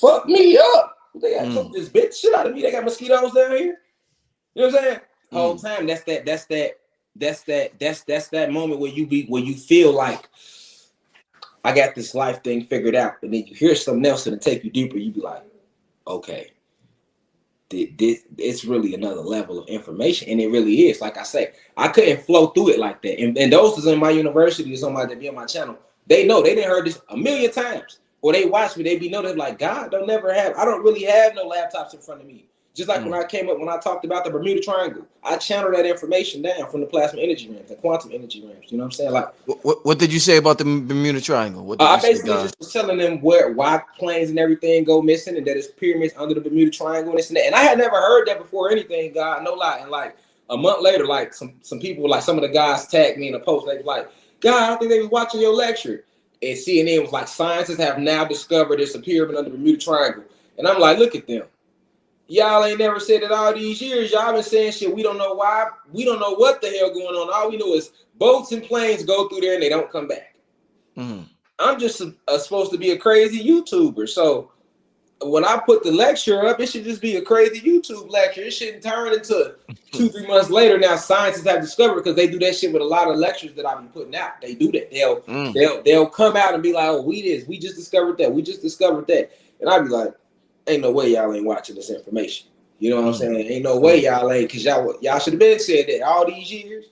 fuck me up. They got this bitch shit out of me. They got mosquitoes down here. You know what I'm saying? Whole time that's that moment where you feel like I got this life thing figured out, and then you hear something else and it take you deeper. You be like, okay, it's really another level of information, and it really is. Like I say, I couldn't flow through it like that. And those is in my university, or somebody that be on my channel. They know they didn't heard this a million times, or they watch me. They be know they're like, God, don't never have. I don't really have no laptops in front of me. Just like when I talked about the Bermuda Triangle, I channeled that information down from the plasma energy realms, the quantum energy realms. You know what I'm saying? Like, what did you say about the Bermuda Triangle? What did I you basically say, just was telling them why planes and everything go missing, and that it's pyramids under the Bermuda Triangle and this and that. And I had never heard that before or anything, God, no lie. And like a month later, like some people, like some of the guys tagged me in a post. They was like, God, I don't think they was watching your lecture. And CNN was like, scientists have now discovered it's a pyramid under the Bermuda Triangle. And I'm like, look at them. Y'all ain't never said it all these years. Y'all been saying shit. We don't know why. We don't know what the hell going on. All we know is boats and planes go through there and they don't come back. I'm just supposed to be a crazy YouTuber. So when I put the lecture up, it should just be a crazy YouTube lecture. It shouldn't turn into 2-3 months later. Now scientists have discovered, because they do that shit with a lot of lectures that I be putting out. They do that. They'll come out and be like, oh, we just discovered that. We just discovered that. And I'd be like, ain't no way y'all ain't watching this information. You know what I'm saying? Ain't no way y'all ain't, because y'all should have been said that all these years.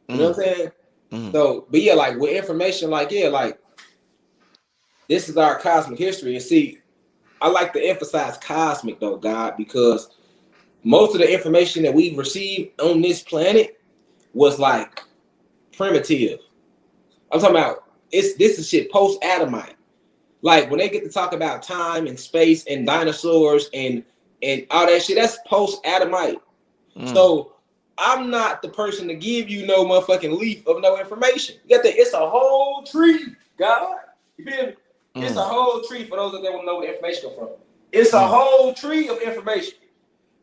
You know what I'm saying? So, but yeah, like with information, like, yeah, like this is our cosmic history. And see, I like to emphasize cosmic though, God, because most of the information that we've received on this planet was like primitive. I'm talking about this is shit post-Adamite. Like when they get to talk about time and space and dinosaurs and all that shit, that's post-Adamite. So I'm not the person to give you no motherfucking leaf of no information. You got that? It's a whole tree, God. You feel me? It's a whole tree for those that don't know where the information come from. It's a whole tree of information.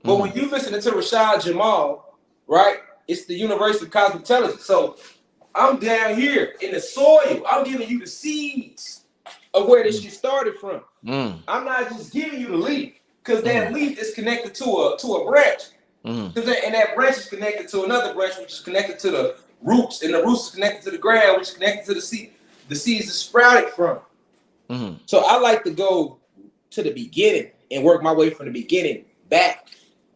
But when you listen to Rashad Jamal, right? It's the University of Cosmic Intelligence. So I'm down here in the soil. I'm giving you the seeds of where this shit started from. I'm not just giving you the leaf, because that leaf is connected to a branch. And that branch is connected to another branch, which is connected to the roots, and the roots is connected to the ground, which is connected to the seed. The seeds are sprouted from. So I like to go to the beginning and work my way from the beginning back.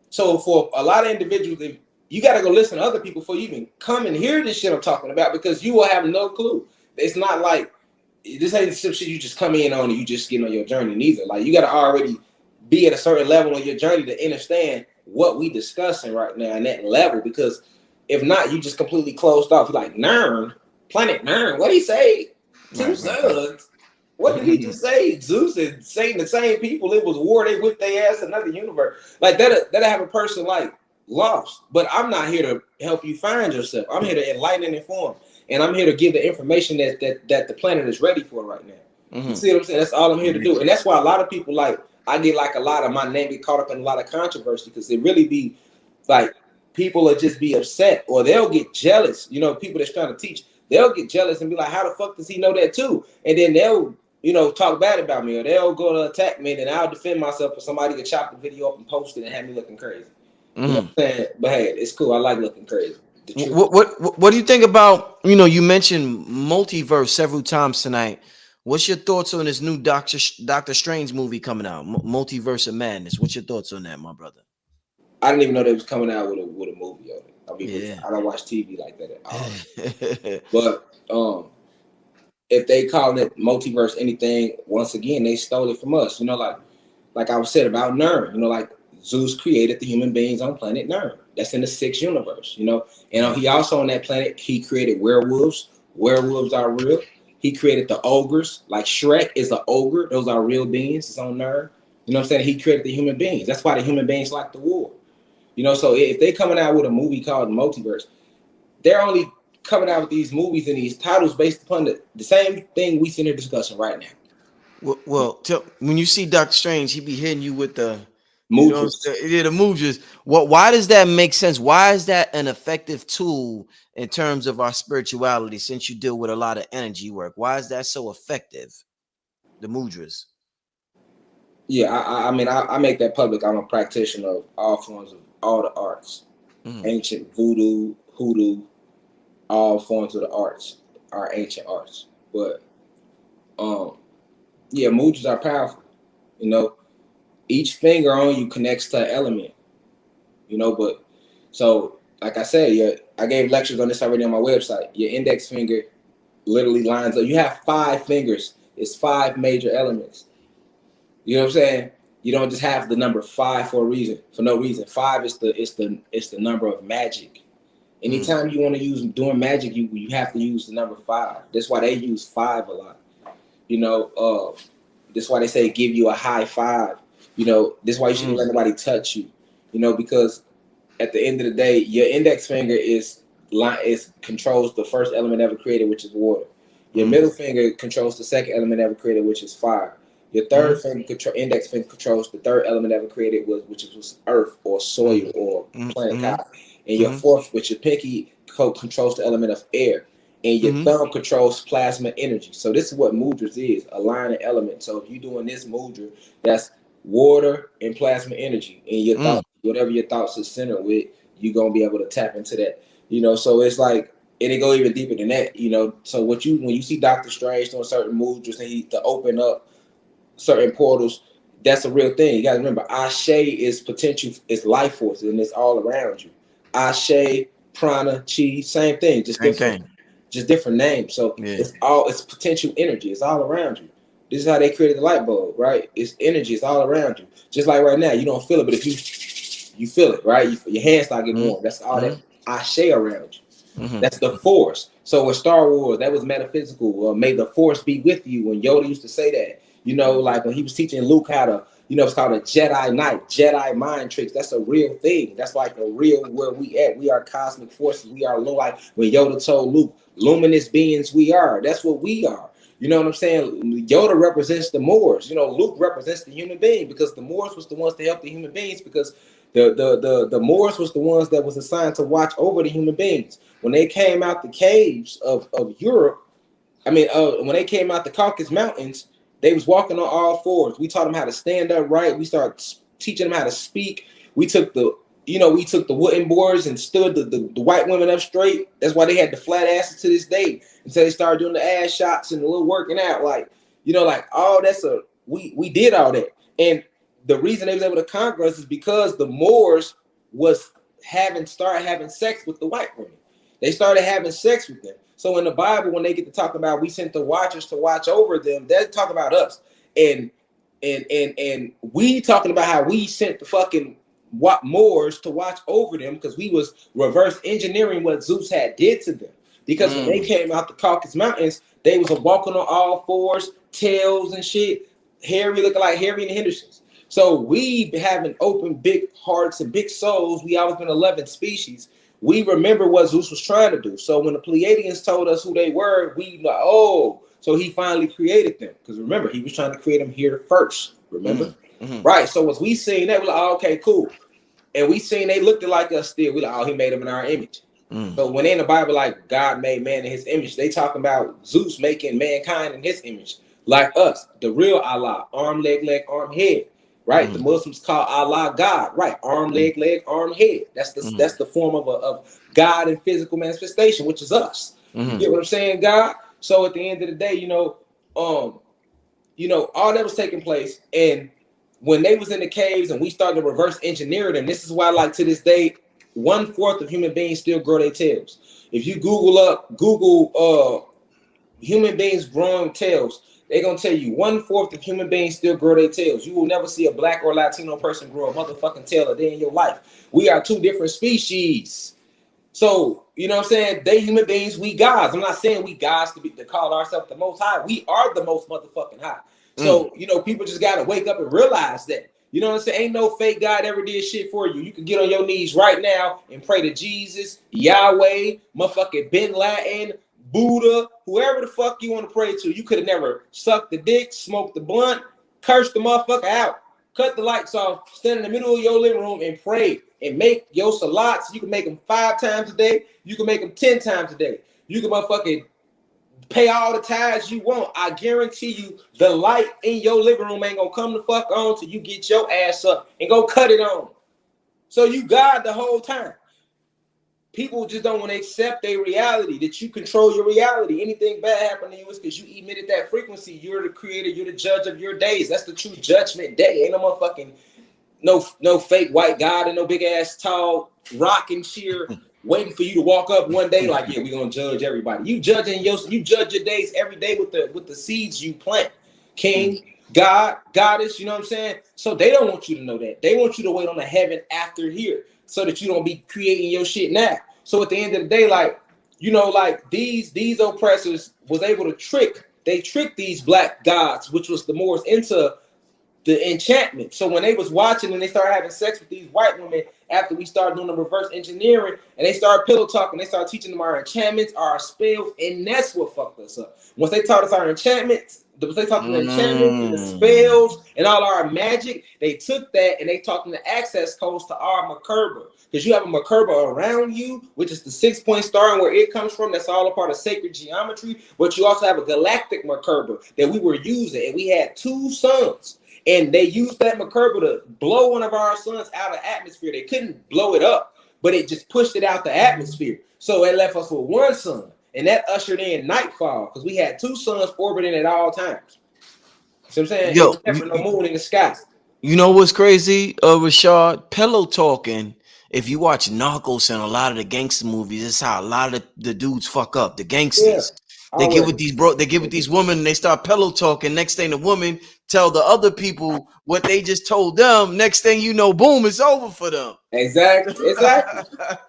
So for a lot of individuals, you got to go listen to other people before you even come and hear this shit I'm talking about, because you will have no clue. It's not like this ain't some shit you just come in on and you just get on your journey neither. Like you got to already be at a certain level on your journey to understand what we discussing right now in that level, because if not, you just completely closed off. You're like, Nern, planet Nern, what did he say? Two suns. What did he just say? Zeus and Satan, the same people. It was war. They whipped their ass another universe. Like that have a person like lost. But I'm not here to help you find yourself. I'm here to enlighten and inform. And I'm here to give the information that the planet is ready for right now. You see what I'm saying? That's all I'm here to do. And that's why a lot of people, like, I get like a lot of my name get caught up in a lot of controversy, because it really be like people will just be upset, or they'll get jealous. You know, people that's trying to teach, they'll get jealous and be like, how the fuck does he know that too? And then they'll, you know, talk bad about me, or they'll go to attack me, and then I'll defend myself for somebody to chop the video up and post it and have me looking crazy. You know what I'm saying? But hey, it's cool. I like looking crazy. What do you think about, you know, you mentioned multiverse several times tonight. What's your thoughts on this new Doctor Strange movie coming out, Multiverse of Madness? What's your thoughts on that, my brother? I didn't even know they was coming out with a movie on it. I mean, I don't watch TV like that at all. But if they calling it multiverse anything, once again, they stole it from us. You know, like I was said about Nern. You know, like Zeus created the human beings on planet Nern. That's in the 6th universe. You know, and he also on that planet he created werewolves. Werewolves are real. He created the ogres. Like Shrek is an ogre. Those are real beings. It's on Nern. You know what I'm saying? He created the human beings. That's why the human beings like the war. You know, so if they coming out with a movie called Multiverse, they're only coming out with these movies and these titles based upon the same thing we sitting here discussing right now. Well, when you see Doctor Strange, he be hitting you with the Mudras. The mudras. Why does that make sense? Why is that an effective tool in terms of our spirituality? Since you deal with a lot of energy work, why is that so effective? The mudras. Yeah, I mean, I make that public. I'm a practitioner of all forms of all the arts, ancient voodoo, hoodoo, all forms of the arts are ancient arts. But yeah, mudras are powerful. You know, each finger on you connects to an element. You know, but so like I said, yeah, I gave lectures on this already on my website. Your index finger literally lines up. You have 5 fingers. It's 5 major elements. You know what I'm saying? You don't just have the number 5 for a reason, for no reason. 5 is the number of magic. Anytime you want to use doing magic, you have to use the number 5. That's why they use 5 a lot. You know, that's why they say give you a high 5. You know, that's why you shouldn't let nobody touch you. You know, because at the end of the day, your index finger controls the first element ever created, which is water. Your middle finger controls the second element ever created, which is fire. Your third finger, index finger, controls the third element ever created, which was earth or soil or plant cotton. And your fourth, which your pinky, controls the element of air. And your thumb controls plasma energy. So this is what mudras is, a line of elements. So if you're doing this mudra, that's water and plasma energy. And your thoughts, whatever your thoughts are centered with, you're going to be able to tap into that. You know, so it's like, and it go even deeper than that, you know. So when you see Dr. Strange doing certain mudras and to open up certain portals, that's a real thing. You got to remember, Ashe is potential, is life force, and it's all around you. Ashe, prana, chi, same thing, just different names. So it's potential energy. It's all around you. This is how they created the light bulb, right? It's energy. It's all around you. Just like right now, you don't feel it, but if you feel it, right? Your hands start getting warm. That's all that Ashe around you. That's the force. So with Star Wars, that was metaphysical. May the force be with you. When Yoda used to say that, you know, like when he was teaching Luke how to, you know, it's called a Jedi Knight, Jedi mind tricks. That's a real thing. That's like a real where we at. We are cosmic forces. We are like when Yoda told Luke, luminous beings we are. That's what we are. You know what I'm saying? Yoda represents the Moors. You know, Luke represents the human being because the Moors was the ones to help the human beings because the Moors was the ones that was assigned to watch over the human beings. When they came out the caves of Europe, when they came out the Caucasus Mountains, they was walking on all fours. We taught them how to stand up right. We started teaching them how to speak. We took the wooden boards and stood the white women up straight. That's why they had the flat asses to this day until they started doing the ass shots and the little working out. Like, you know, like all we did all that. And the reason they was able to conquer us is because the Moors started having sex with the white women. They started having sex with them. So in the Bible, when they get to talk about we sent the watchers to watch over them, they're talking about us. And we talking about how we sent the fucking Moors to watch over them because we was reverse engineering what Zeus had did to them. Because when they came out the Caucasus Mountains, they was walking on all fours, tails and shit, looking like Harry and the Hendersons. So we having open big hearts and big souls. We always been 11 species. We remember what Zeus was trying to do. So when the Pleiadians told us who they were, we like, oh, so he finally created them. Because remember, he was trying to create them here first. Remember? Right. So as we seen that, we're like, oh, okay, cool. And we seen they looked like us still. We like, oh, he made them in our image. So when they in the Bible, like God made man in his image, they talking about Zeus making mankind in his image, like us, the real Allah, arm, leg, arm, head. Right, the Muslims call Allah God. Right, arm, leg, arm, head. That's the form of God in physical manifestation, which is us. You get what I'm saying, God? So at the end of the day, all that was taking place, and when they was in the caves and we started to reverse engineer them, this is why, like to this day, 1/4 of human beings still grow their tails. If you Google human beings growing tails, they're gonna tell you 1/4 of human beings still grow their tails. You will never see a black or Latino person grow a motherfucking tail a day in your life. We are 2 different species. So, you know what I'm saying? They human beings, we gods. I'm not saying we gods to call ourselves the most high. We are the most motherfucking high. So, people just gotta wake up and realize that. You know what I'm saying? Ain't no fake God ever did shit for you. You can get on your knees right now and pray to Jesus, Yahweh, motherfucking Bin Laden, Buddha, whoever the fuck you want to pray to. You could have never sucked the dick, smoked the blunt, cursed the motherfucker out, cut the lights off, stand in the middle of your living room and pray and make your salats. You can make them 5 times a day. You can make them 10 times a day. You can motherfucking pay all the tithes you want. I guarantee you the light in your living room ain't gonna come the fuck on till you get your ass up and go cut it on. So you God the whole time. People just don't want to accept their reality, that you control your reality. Anything bad happen to you is because you emitted that frequency. You're the creator, you're the judge of your days. That's the true judgment day. Ain't no motherfucking no fake white God and no big ass tall rocking chair waiting for you to walk up one day like, yeah, we're gonna judge everybody. You judge your days every day with the seeds you plant. King, God, goddess, you know what I'm saying? So they don't want you to know that. They want you to wait on the heaven after here so that you don't be creating your shit now. So at the end of the day, like, you know, like these oppressors was able to trick these black gods, which was the Moors, into the enchantment. So when they was watching and they started having sex with these white women after we started doing the reverse engineering and they started pillow talking, they started teaching them our enchantments, our spells, and that's what fucked us up. Once they taught us our enchantments, they taught them the enchantments and the spells and all our magic, they took that and they taught them the access codes to our Merkaba. Because you have a Merkaba around you, which is the 6-point star and where it comes from. That's all a part of sacred geometry. But you also have a galactic Merkaba that we were using. And we had 2 suns. And they used that Merkaba to blow one of our suns out of the atmosphere. They couldn't blow it up, but it just pushed it out the atmosphere. So it left us with 1 sun. And that ushered in nightfall because we had 2 suns orbiting at all times. See what I'm saying? Yo, never no moon in the sky. You know what's crazy, Rashad? Pillow talking. If you watch Narcos and a lot of the gangster movies, it's how a lot of the dudes fuck up. The gangsters. Yeah, they get with these women and they start pillow talking. Next thing the woman tell the other people what they just told them. Next thing you know, boom, it's over for them. Exactly.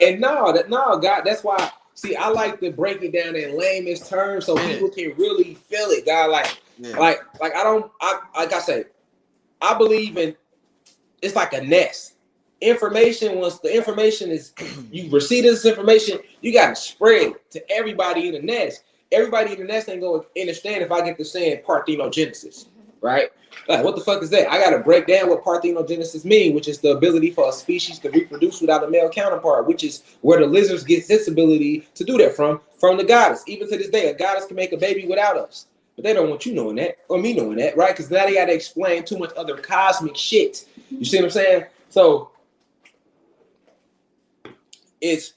And God, that's why. See, I like to break it down in layman's terms so people can really feel it, God. Like I say, I believe in it's like a nest. Information, once the information is you receive this information, you gotta spread it to everybody in the nest. Everybody in the nest ain't gonna understand if I get to saying parthenogenesis, right? Like, what the fuck is that? I gotta break down what parthenogenesis mean, which is the ability for a species to reproduce without a male counterpart, which is where the lizards gets its ability to do that from the goddess. Even to this day, a goddess can make a baby without us. But they don't want you knowing that, or me knowing that, right? Because now they gotta explain too much other cosmic shit. You see what I'm saying? So it's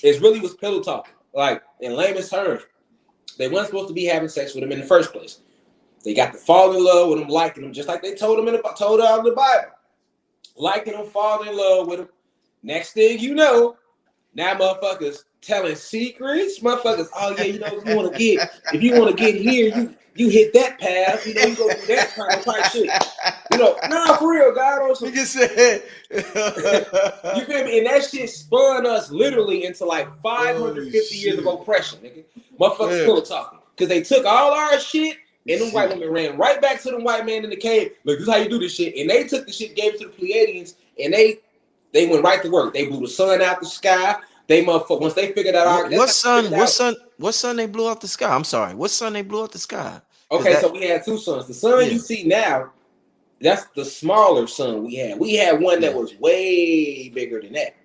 really was pillow talk. Like, in layman's terms, they weren't supposed to be having sex with him in the first place. They got to fall in love with him, liking him, just like they told him told out in the Bible. Liking him, falling in love with him. Next thing you know, now motherfuckers telling secrets. Motherfuckers, oh yeah, you know, if you want to get here, you hit that path, you know, you go do that kind of type shit. You know, nah, for real, God. You feel me? And that shit spun us literally into like 550 years of oppression, nigga. Motherfuckers pillow talking. Because they took all our shit and them white women ran right back to them white man in the cave. Look, this is how you do this shit. And they took the shit, gave it to the Pleiadians, and they went right to work. They blew the sun out the sky. They motherfucker, once they figured out our what sun they blew out the sky? I'm sorry. What sun they blew out the sky? Okay, so we had 2 suns. The sun you see now, that's the smaller sun we had. We had one that was way bigger than that.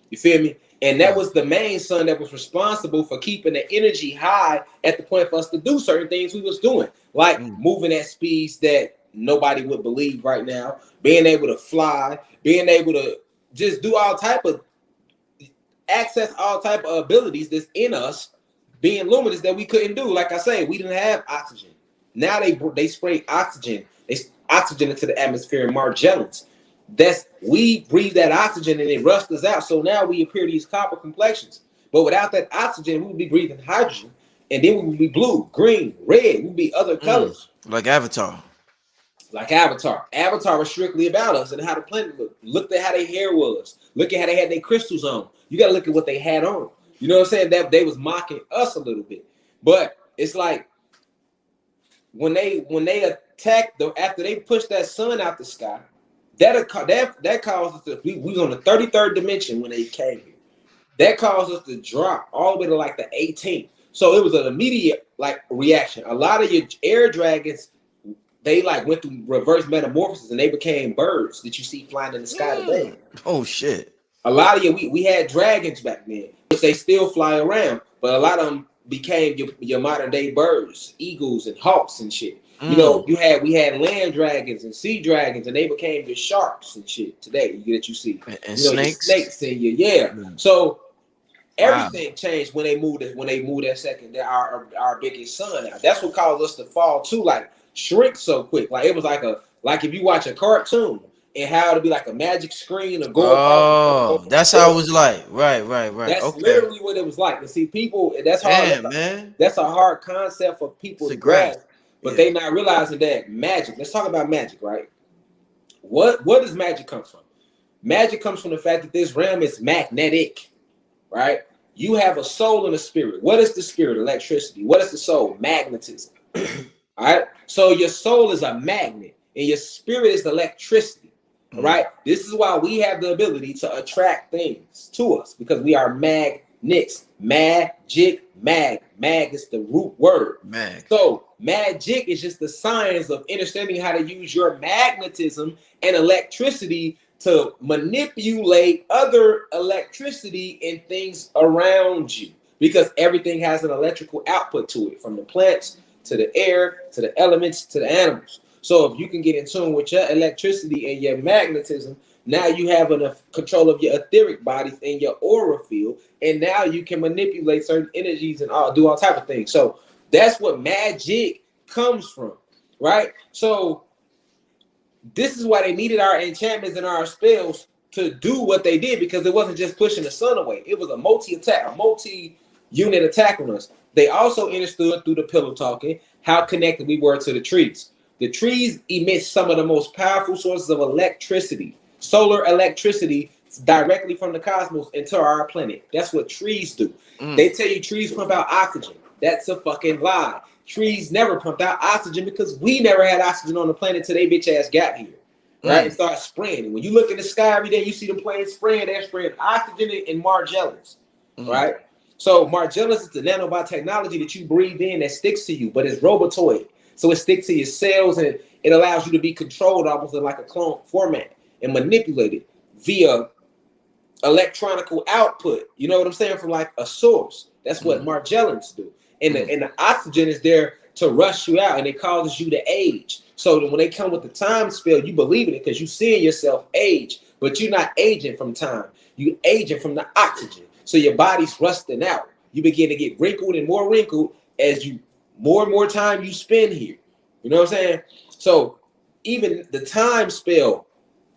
You feel me? And that was the main sun that was responsible for keeping the energy high at the point for us to do certain things we was doing. Like moving at speeds that nobody would believe right now. Being able to fly. Being able to just do all type of access all type of abilities that's in us, being luminous that we couldn't do. Like I say, we didn't have oxygen. Now they spray oxygen. They oxygen into the atmosphere in Margellans. We breathe that oxygen and it rusts us out. So now we appear these copper complexions. But without that oxygen, we would be breathing hydrogen, and then we would be blue, green, red. We would be other colors. Like Avatar. Avatar was strictly about us and how the planet looked. Look at how their hair was. Look at how they had their crystals on. You got to look at what they had on. You know what I'm saying? That they was mocking us a little bit. But it's like when they attacked after they pushed that sun out the sky, that caused us to we was on the 33rd dimension when they came here. That caused us to drop all the way to like the 18th. So it was an immediate like reaction. A lot of your air dragons, they like went through reverse metamorphosis and they became birds that you see flying in the sky today. Oh shit. A lot of we had dragons back then, which they still fly around, but a lot of them became your modern day birds, eagles and hawks and shit. You Mm. know, we had land dragons and sea dragons, and they became your sharks and shit today. You see, And you know, your snakes. snakes and your Mm. So Wow. everything changed when they moved that second our biggest sun out. That's what caused us to fall too, like shrink so quick. Like it was like if you watch a cartoon and how it'd be like a magic screen or go Oh, that's how it across. was like. Right. That's Okay. literally what it was like. And see, people, that's hard. Damn, man. That's a hard concept for people It's to a grasp. grasp, but Yeah. they not realizing that magic. Let's talk about magic, right? What does magic come from? Magic comes from the fact that this realm is magnetic, right? You have a soul and a spirit. What is the spirit? Electricity. What is the soul? Magnetism. All right. So your soul is a magnet, and your spirit is electricity. All right. This is why we have the ability to attract things to us because we are magnets. Magic, mag is the root word. Mag. So magic is just the science of understanding how to use your magnetism and electricity to manipulate other electricity and things around you, because everything has an electrical output to it, from the plants to the air to the elements to the animals. So if you can get in tune with your electricity and your magnetism, now you have enough control of your etheric bodies and your aura field, and now you can manipulate certain energies and do all type of things. So that's what magic comes from, right? So this is why they needed our enchantments and our spells to do what they did, because it wasn't just pushing the sun away. It was a multi-unit attack on us. They also understood through the pillow talking how connected we were to the trees. The trees emit some of the most powerful sources of electricity, solar electricity, directly from the cosmos into our planet. That's what trees do. They tell you trees pump out oxygen. That's a fucking lie. Trees never pumped out oxygen because we never had oxygen on the planet till they bitch ass got here, right? And start spraying. And when you look in the sky every day, you see them planes spraying. They're spraying oxygen and Margellans, right? So Margellans is the nanotechnology that you breathe in that sticks to you, but it's robotoid. So it sticks to your cells and it allows you to be controlled almost in like a clone format and manipulated via electronical output. You know what I'm saying? From like a source. That's what Margellans do. And the oxygen is there to rush you out, and it causes you to age. So when they come with the time spell, you believe in it because you seeing yourself age, but you're not aging from time. You aging from the oxygen. So your body's rusting out. You begin to get wrinkled and more wrinkled as you more and more time you spend here. You know what I'm saying? So even the time spell,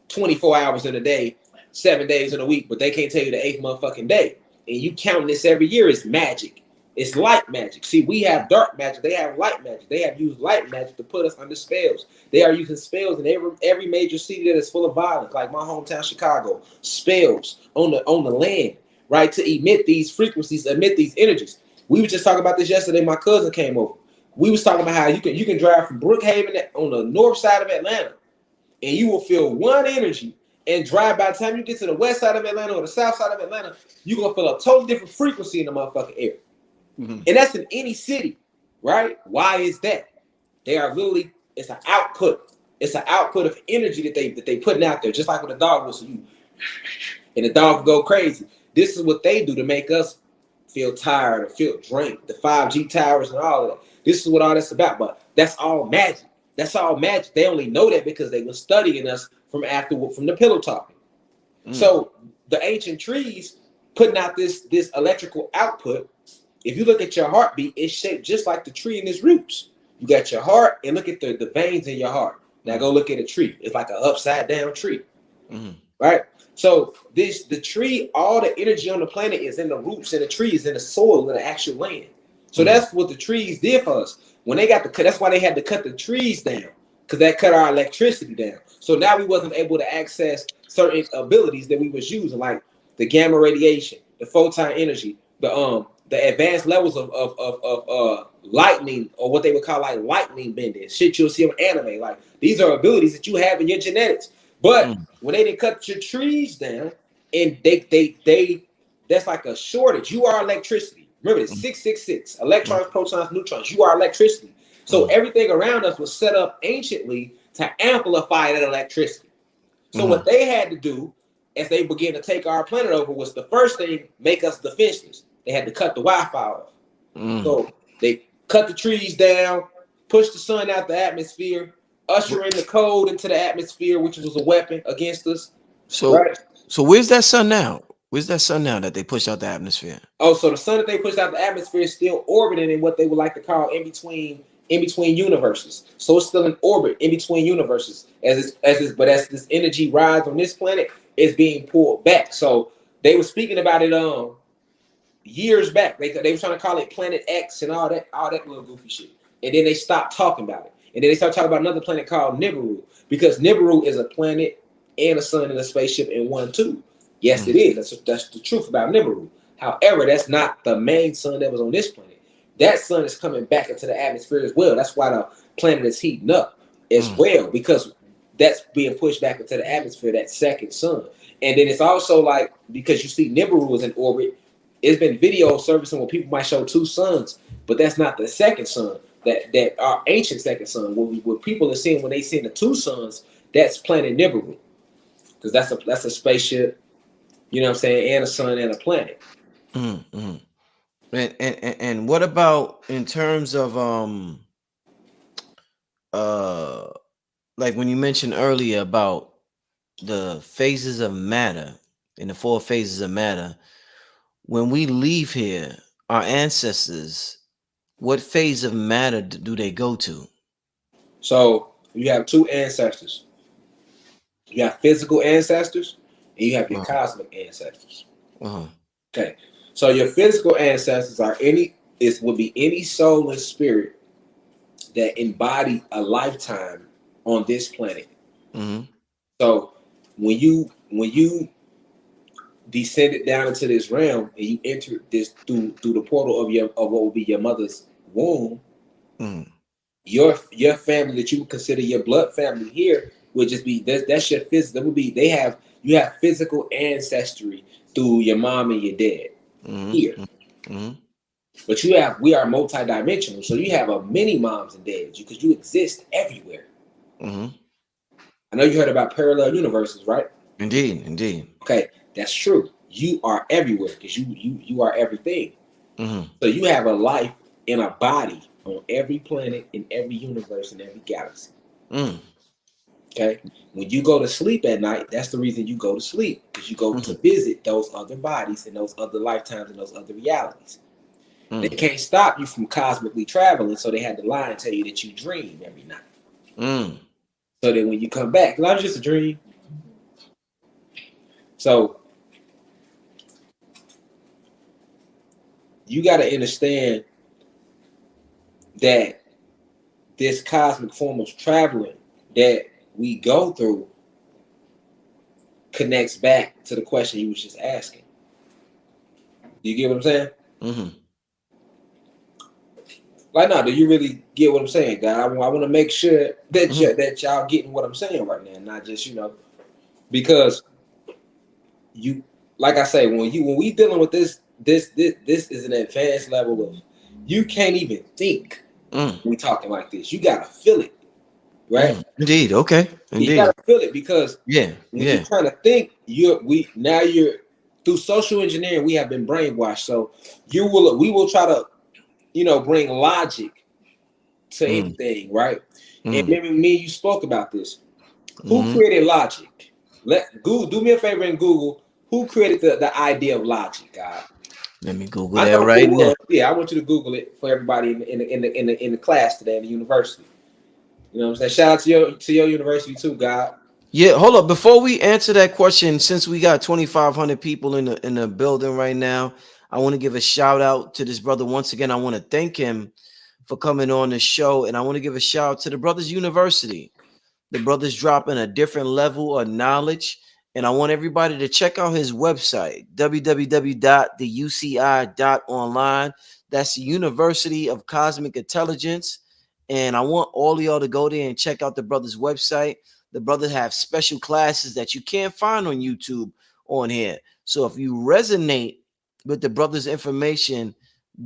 24 hours in a day, 7 days in a week, but they can't tell you the 8th motherfucking day. And you count this every year is magic. It's light magic. See, we have dark magic. They have light magic. They have used light magic to put us under spells. They are using spells in every major city that is full of violence, like my hometown, Chicago. Spells on the land, right, to emit these frequencies, emit these energies. We were just talking about this yesterday. My cousin came over. We was talking about how you can drive from Brookhaven on the north side of Atlanta, and you will feel one energy, and drive by the time you get to the west side of Atlanta or the south side of Atlanta, you're gonna feel a totally different frequency in the motherfucking air. And that's in any city, right? Why is that? They are literally, it's an output. It's an output of energy that they putting out there, just like with a dog whistle, you and the dog will go crazy. This is what they do to make us feel tired or feel drained. The 5G towers and all of that. This is what all that's about. But that's all magic. That's all magic. They only know that because they were studying us from the pillow talking. So the ancient trees putting out this electrical output. If you look at your heartbeat, it's shaped just like the tree in its roots. You got your heart, and look at the veins in your heart. Now go look at a tree. It's like an upside down tree, right? So the tree, all the energy on the planet is in the roots and the trees, in the soil, in the actual land. So that's what the trees did for us. When they got that's why they had to cut the trees down, because that cut our electricity down. So now we wasn't able to access certain abilities that we was using, like the gamma radiation, the photon energy, the advanced levels of lightning, or what they would call like lightning bending, shit you'll see on anime. Like these are abilities that you have in your genetics. But when they didn't cut your trees down, and they that's like a shortage. You are electricity. Remember, it's 666 electrons, protons, neutrons. You are electricity. So everything around us was set up anciently to amplify that electricity. So what they had to do as they began to take our planet over was the first thing, make us defenseless. They had to cut the Wi-Fi off. Mm. So they cut the trees down, push the sun out the atmosphere, usher in the cold into the atmosphere, which was a weapon against us. So, Right. so where's that sun now? Where's that sun now that they push out the atmosphere? Oh, so the sun that they pushed out the atmosphere is still orbiting in what they would like to call in between universes. So it's still in orbit in between universes. As this energy rides on this planet, it's being pulled back. So they were speaking about it years back. They were trying to call it Planet X and all that little goofy shit. And then they stopped talking about it. And then they started talking about another planet called Nibiru, because Nibiru is a planet and a sun and a spaceship in one too. Yes, it is. That's the truth about Nibiru. However, that's not the main sun that was on this planet. That sun is coming back into the atmosphere as well. That's why the planet is heating up as well, because that's being pushed back into the atmosphere, that second sun. And then it's also like, because you see Nibiru is in orbit, it's been video servicing where people might show two suns, but that's not the second sun. That our ancient second sun. What people are seeing when they see the two suns, that's planet Nibiru, because that's a spaceship, you know what I'm saying, and a sun and a planet. Mm. And what about in terms of uh like when you mentioned earlier about the phases of matter and the four phases of matter, when we leave here, our ancestors, what phase of matter do they go to? So you have two ancestors. You have physical ancestors, and you have your Uh-huh. cosmic ancestors. Uh-huh. Okay, so your physical ancestors would be any soul and spirit that embody a lifetime on this planet. Mm-hmm. So when you descended down into this realm and you entered this through the portal of what will be your mother's womb, Mm-hmm. your family that you would consider your blood family here would just be that's your physical. That would be you have physical ancestry through your mom and your dad here. Mm-hmm. Mm-hmm. But we are multidimensional, so you have a many moms and dads because you exist everywhere. Mm-hmm. I know you heard about parallel universes, right? Indeed, indeed. Okay, that's true. You are everywhere because you are everything. Mm-hmm. So you have a life in a body on every planet, in every universe, in every galaxy. Mm. Okay, when you go to sleep at night, that's the reason you go to sleep, because you go to Mm-hmm. visit those other bodies and those other lifetimes and those other realities. They Mm. can't stop you from cosmically traveling, so they had to lie and tell you that you dream every night. Mm. So that when you come back, life is just a dream. So you got to understand that this cosmic form of traveling that we go through connects back to the question you was just asking. You get what I'm saying? Mm-hmm. Like, no, do you really get what I'm saying, guy? I want to make sure that Mm-hmm. that y'all getting what I'm saying right now, not just because you, like I say, when we dealing with this is an advanced level of, you can't even think Mm. when we talking like this. You gotta feel it, right? Mm. Indeed. Okay. You Indeed. gotta feel it, because Yeah. when you're Yeah. trying to think, you're through social engineering, we have been brainwashed. So we will try to, bring logic to Mm. anything, right? And Mm. maybe me and you spoke about this. Who Mm-hmm. created logic? Let Google do me a favor and Google who created the idea of logic, God. Let me Google I that know who right it now. was. Yeah, I want you to Google it for everybody in the class today in the university. You know what I'm saying? Shout out to your university too, God. Yeah, hold up. Before we answer that question, since we got 2,500 people in the building right now, I want to give a shout out to this brother once again. I want to thank him for coming on the show, and I want to give a shout out to the Brothers University. The brothers dropping a different level of knowledge, and I want everybody to check out his website, www.theuci.online. That's the University of Cosmic Intelligence, and I want all of y'all to go there and check out the brother's website. The brothers have special classes that you can't find on YouTube on here. So if you resonate with the brothers' information,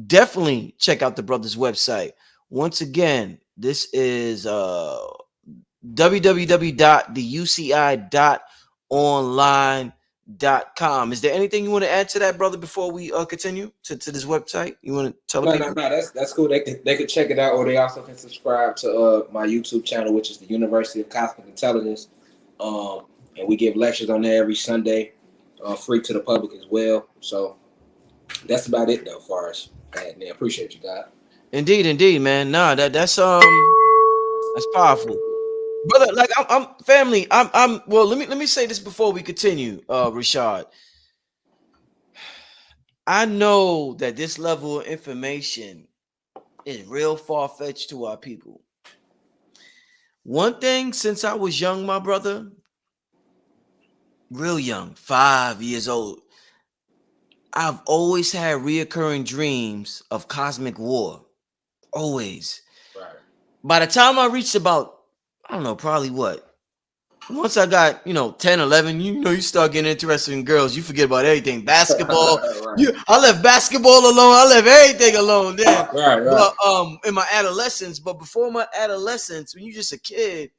definitely check out the brothers' website. Once again, this is www.theuci.online. Is there anything you want to add to that, brother, before we continue to this website? You want to tell the No, people? no, no. That's cool. They could check it out, or they also can subscribe to my YouTube channel, which is the University of Cosmic Intelligence. And we give lectures on there every Sunday, free to the public as well. So that's about it, though. As far as that, man, appreciate you, God. Indeed, man. Nah, that's powerful, brother. Like I'm family. I'm well. Let me say this before we continue, Rashad. I know that this level of information is real far-fetched to our people. One thing since I was young, my brother, real young, 5 years old, I've always had reoccurring dreams of cosmic war. Always. Right. By the time I reached about, I don't know, probably what? Once I got, 10, 11, you start getting interested in girls. You forget about everything. Basketball. Right. I left basketball alone. I left everything alone then. Right. But in my adolescence, but before my adolescence, when you're just a kid,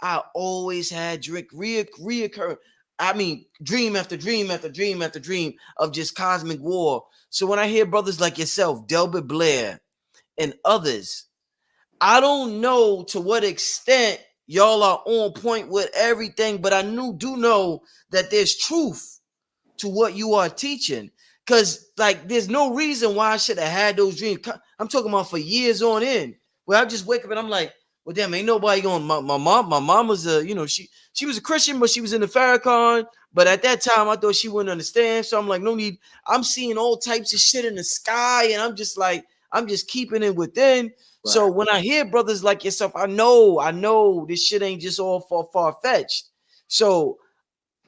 I always had reoccurring. I mean, dream after dream after dream after dream of just cosmic war. So when I hear brothers like yourself, Delbert Blair, and others, I don't know to what extent y'all are on point with everything, but I do know that there's truth to what you are teaching. Because, like, there's no reason why I should have had those dreams. I'm talking about for years on end, where I just wake up and I'm like, well, damn, ain't nobody going. My mom was she was a Christian, but she was in the Farrakhan. But at that time, I thought she wouldn't understand. So I'm like, no need. I'm seeing all types of shit in the sky, and I'm just like, I'm just keeping it within. Right. So when I hear brothers like yourself, I know this shit ain't just all far-fetched. So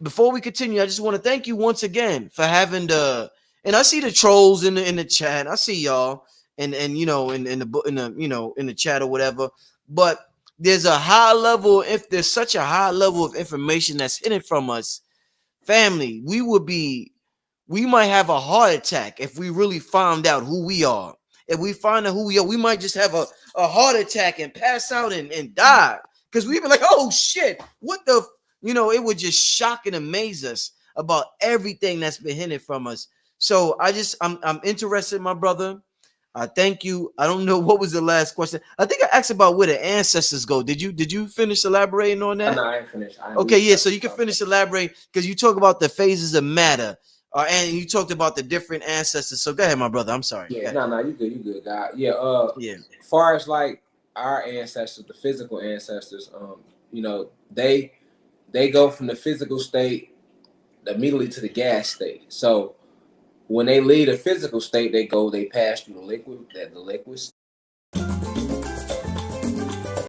before we continue, I just want to thank you once again for having and I see the trolls in the chat. I see y'all and in the chat or whatever. But there's a high level, if there's such a high level of information that's hidden from us, family, we might have a heart attack if we really found out who we are. If we find out who we are, we might just have a heart attack and pass out and die. Because we be like, oh shit, what the, it would just shock and amaze us about everything that's been hidden from us. So I'm interested, my brother. Thank you. I don't know what was the last question. I think I asked about where the ancestors go. Did you finish elaborating on that? No, I ain't finished. Okay, yeah. So you can finish elaborating because you talk about the phases of matter, and you talked about the different ancestors. So go ahead, my brother. I'm sorry. Yeah, no, you good, God. Yeah. Yeah. As far as like our ancestors, the physical ancestors, they go from the physical state immediately to the gas state. So when they leave the physical state, they pass through the liquid